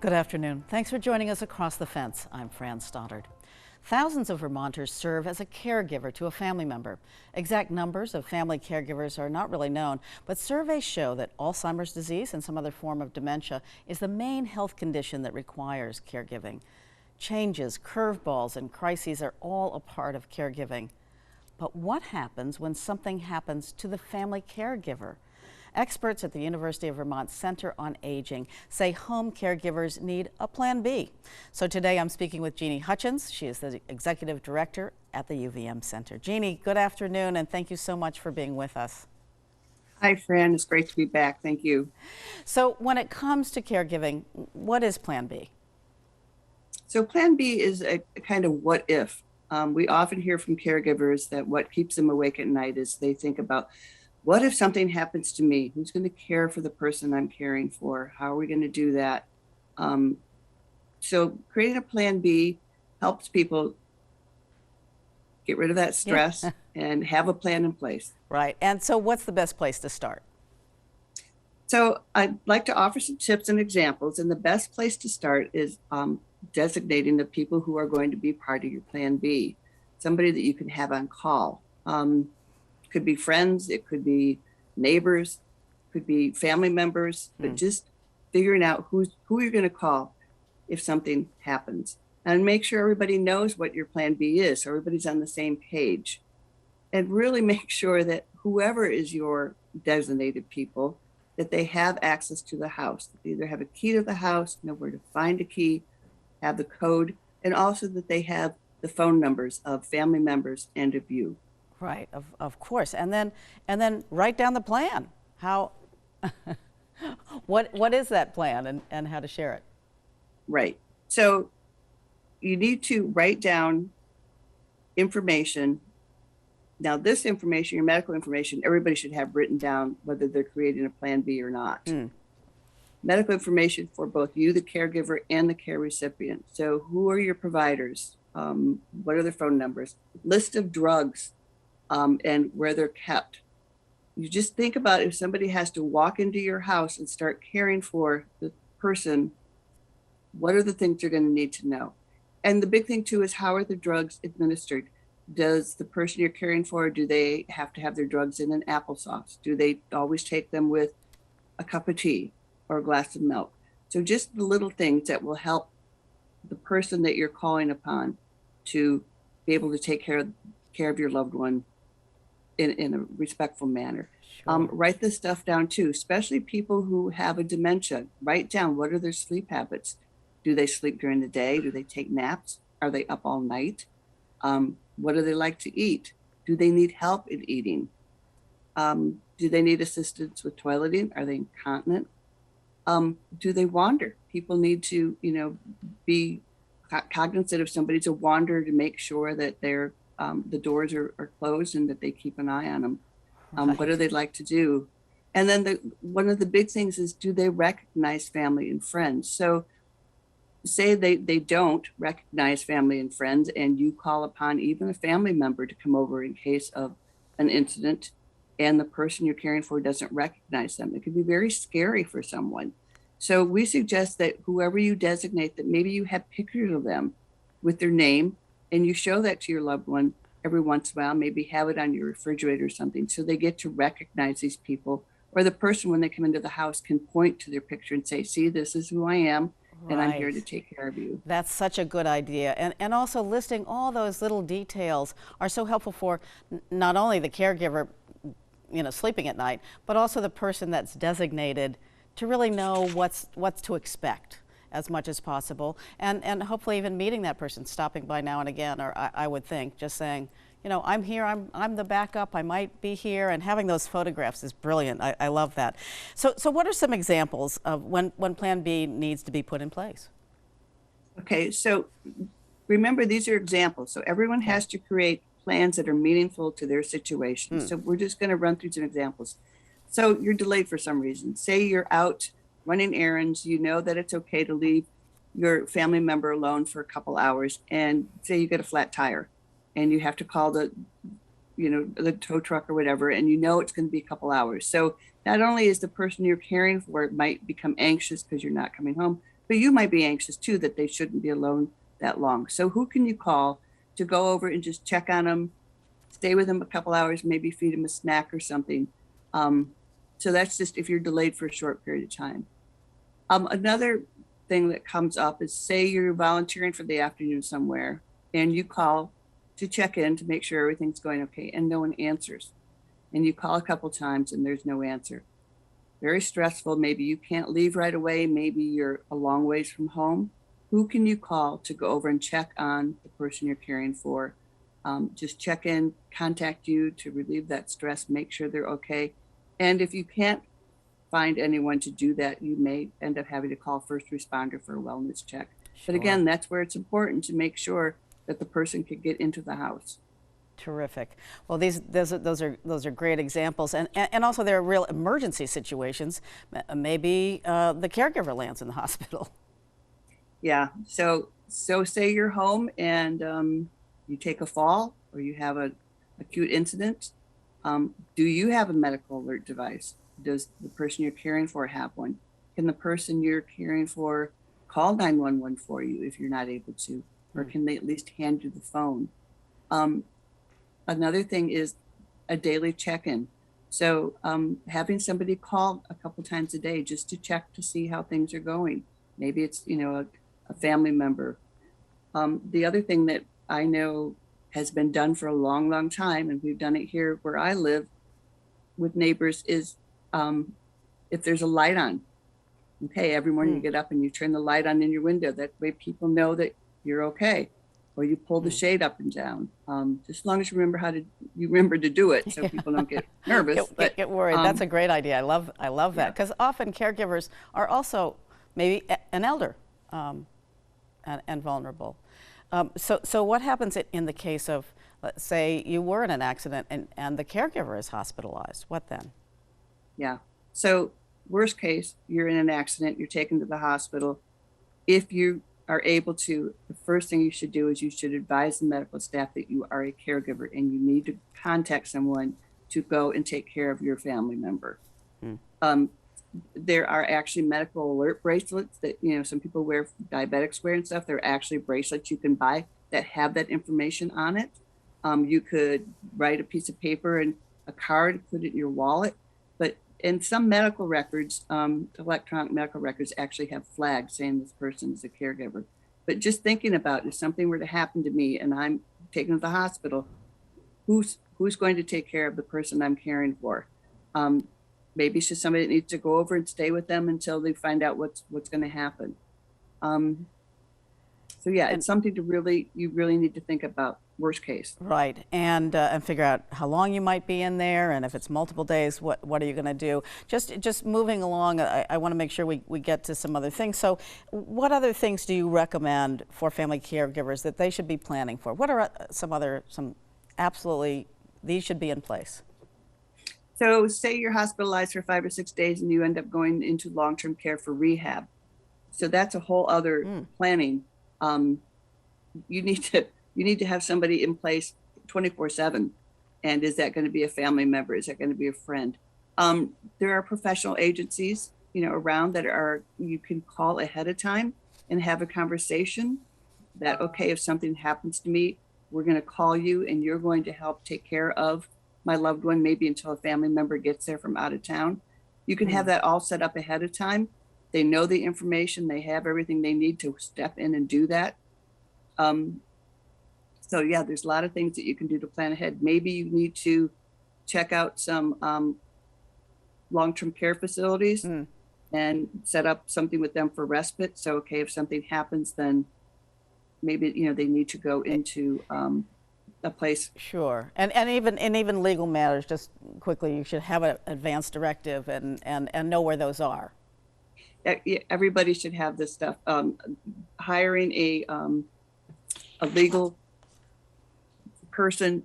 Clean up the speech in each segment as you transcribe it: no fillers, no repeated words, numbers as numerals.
Good afternoon. Thanks for joining us across the fence. I'm Fran Stoddard. Thousands of Vermonters serve as a caregiver to a family member. Exact numbers of family caregivers are not really known, but surveys show that Alzheimer's disease and some other form of dementia is the main health condition that requires caregiving. Changes, curveballs, and crises are all a part of caregiving. But what happens when something happens to the family caregiver? Experts at the University of Vermont Center on Aging say home caregivers need a plan B. So today I'm speaking with Jeanne Hutchins. She is the executive director at the UVM Center. Jeanne, good afternoon, and thank you so much for being with us. Hi, Fran. It's great to be back. Thank you. So when it comes to caregiving, what is Plan B? So Plan B is a kind of what if. We often hear from caregivers that what keeps them awake at night is they think about, what if something happens to me? Who's going to care for the person I'm caring for? How are we going to do that? So creating a Plan B helps people get rid of that stress and have a plan in place. Right. And so what's the best place to start? So I'd like to offer some tips and examples. And the best place to start is designating the people who are going to be part of your Plan B, somebody that you can have on call. Could be friends, it could be neighbors, could be family members, but just figuring out who you're going to call if something happens, and make sure everybody knows what your Plan B is, so everybody's on the same page. And really make sure that whoever is your designated people, that they have access to the house, that they either have a key to the house, know where to find a key, have the code, and also that they have the phone numbers of family members and of you. Right, of course, and then write down the plan. How, what is that plan, and how to share it? Right. So you need to write down information. Now, this information, your medical information, everybody should have written down whether they're creating a Plan B or not. Medical information for both you, the caregiver, and the care recipient. So who are your providers? What are their phone numbers? List of drugs. And where they're kept. You just think about if somebody has to walk into your house and start caring for the person, what are the things you're going to need to know? And the big thing too is, how are the drugs administered? Does the person you're caring for, do they have to have their drugs in an applesauce? Do they always take them with a cup of tea or a glass of milk? So just the little things that will help the person that you're calling upon to be able to take care of your loved one in a respectful manner. Sure. Write this stuff down too, especially people who have a dementia. Write down, what are their sleep habits? Do they sleep during the day? Do they take naps? Are they up all night? What do they like to eat? Do they need help in eating? Do they need assistance with toileting? Are they incontinent? Do they wander? People need to, be cognizant if somebody's a wanderer, to make sure that they're the doors are closed and that they keep an eye on them. What do they like to do? And then one of the big things is, do they recognize family and friends? So say they don't recognize family and friends, and you call upon even a family member to come over in case of an incident, and the person you're caring for doesn't recognize them. It can be very scary for someone. So we suggest that whoever you designate, that maybe you have pictures of them with their name, and you show that to your loved one every once in a while, maybe have it on your refrigerator or something, so they get to recognize these people. Or the person, when they come into the house, can point to their picture and say, see, this is who I am, and I'm here to take care of you. That's such a good idea. And also listing all those little details are so helpful for not only the caregiver, sleeping at night, but also the person that's designated to really know what's to expect as much as possible, and hopefully even meeting that person, stopping by now and again, or I would think just saying, I'm here, I'm the backup, I might be here, and having those photographs is brilliant. I love that. So what are some examples of when Plan B needs to be put in place? Okay, so remember, these are examples. So everyone has to create plans that are meaningful to their situation. So we're just going to run through some examples. So you're delayed for some reason. Say you're out running errands, you know that it's okay to leave your family member alone for a couple hours, and say you get a flat tire and you have to call the tow truck or whatever, and it's going to be a couple hours. So not only is the person you're caring for might become anxious because you're not coming home, but you might be anxious too that they shouldn't be alone that long. So who can you call to go over and just check on them, stay with them a couple hours, maybe feed them a snack or something. So that's just if you're delayed for a short period of time. Another thing that comes up is, say you're volunteering for the afternoon somewhere and you call to check in to make sure everything's going okay and no one answers. And you call a couple times and there's no answer. Very stressful. Maybe you can't leave right away. Maybe you're a long ways from home. Who can you call to go over and check on the person you're caring for? Just check in, contact you to relieve that stress, make sure they're okay. And if you can't find anyone to do that, you may end up having to call first responder for a wellness check. Sure. But again, that's where it's important to make sure that the person can get into the house. Terrific. Well, those are great examples, and also there are real emergency situations. Maybe the caregiver lands in the hospital. Yeah. So say you're home and you take a fall or you have an acute incident. Do you have a medical alert device? Does the person you're caring for have one? Can the person you're caring for call 911 for you if you're not able to, or can they at least hand you the phone? Another thing is a daily check-in. So having somebody call a couple times a day just to check to see how things are going. Maybe it's, a family member. The other thing that I know has been done for a long, long time, and we've done it here where I live with neighbors, is if there's a light on, okay, every morning you get up and you turn the light on in your window. That way people know that you're okay. Or you pull the shade up and down. Just as long as you remember to do it, so people don't get nervous. Get worried. That's a great idea. I love that, because often caregivers are also maybe an elder and vulnerable. So what happens in the case of, let's say you were in an accident and the caregiver is hospitalized? What then? Yeah. So worst case, you're in an accident, you're taken to the hospital. If you are able to, the first thing you should do is you should advise the medical staff that you are a caregiver and you need to contact someone to go and take care of your family member. There are actually medical alert bracelets that, some people wear, diabetics wear and stuff. They're actually bracelets you can buy that have that information on it. You could write a piece of paper and a card, put it in your wallet. But in some medical records, electronic medical records actually have flags saying this person is a caregiver. But just thinking about if something were to happen to me and I'm taken to the hospital, who's going to take care of the person I'm caring for? Maybe it's just somebody that needs to go over and stay with them until they find out what's going to happen. So yeah, it's something you really need to think about. Worst case. Right, and figure out how long you might be in there, and if it's multiple days, what are you going to do? Just moving along, I want to make sure we get to some other things. So what other things do you recommend for family caregivers that they should be planning for? What are some absolutely, these should be in place? So say you're hospitalized for 5 or 6 days and you end up going into long-term care for rehab. So that's a whole other planning. You need to have somebody in place 24/7. And is that going to be a family member? Is that going to be a friend? There are professional agencies, around that you can call ahead of time and have a conversation that, okay, if something happens to me, we're going to call you and you're going to help take care of my loved one, maybe until a family member gets there from out of town. You can have that all set up ahead of time. They know the information, they have everything they need to step in and do that. So yeah, there's a lot of things that you can do to plan ahead. Maybe you need to check out some long-term care facilities and set up something with them for respite. So, okay, if something happens, then maybe, they need to go into a place. Sure, and even legal matters, just quickly, you should have an advance directive and know where those are. Everybody should have this stuff. Hiring a legal person,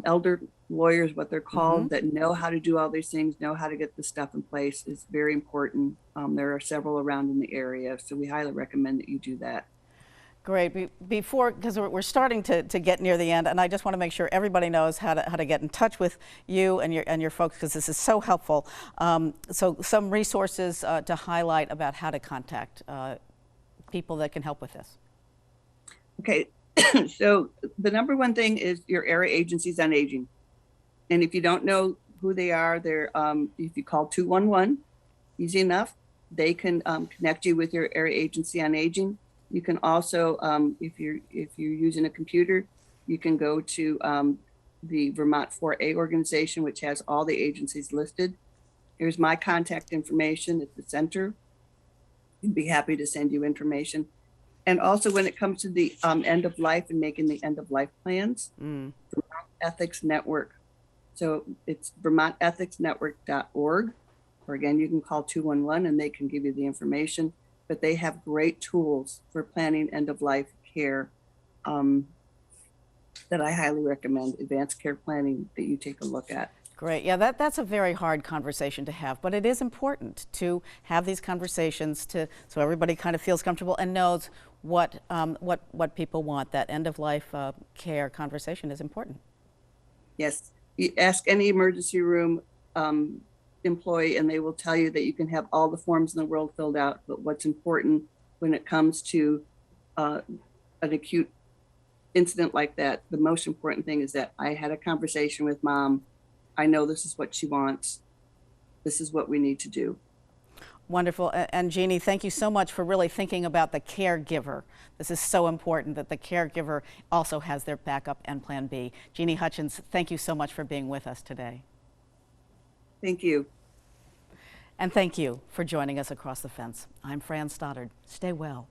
elder lawyers, what they're called, that know how to do all these things, know how to get the stuff in place is very important. There are several around in the area, so we highly recommend that you do that. Great. Before, because we're starting to get near the end, and I just want to make sure everybody knows how to get in touch with you and your folks, because this is so helpful. So some resources to highlight about how to contact people that can help with this. Okay, so the number one thing is your area agencies on aging. And if you don't know who they are, they're if you call 211, easy enough, they can connect you with your area agency on aging. You can also, if you're using a computer, you can go to the Vermont 4A organization, which has all the agencies listed. Here's my contact information at the center. I'd be happy to send you information. And also when it comes to the end of life and making the end of life plans, Vermont Ethics Network. So it's vermontethicsnetwork.org. Or again, you can call 211 and they can give you the information. But they have great tools for planning end-of-life care that I highly recommend, advanced care planning, that you take a look at. Great. Yeah, that's a very hard conversation to have, but it is important to have these conversations so everybody kind of feels comfortable and knows what people want. That end-of-life care conversation is important. Yes. You ask any emergency room employee and they will tell you that you can have all the forms in the world filled out, but what's important when it comes to an acute incident like that, the most important thing is that I had a conversation with mom. I know this is what she wants. This is what we need to do. Wonderful. And Jeanne, thank you so much for really thinking about the caregiver. This is so important that the caregiver also has their backup and plan B. Jeanne Hutchins, thank you so much for being with us today. Thank you. And thank you for joining us across the fence. I'm Fran Stoddard. Stay well.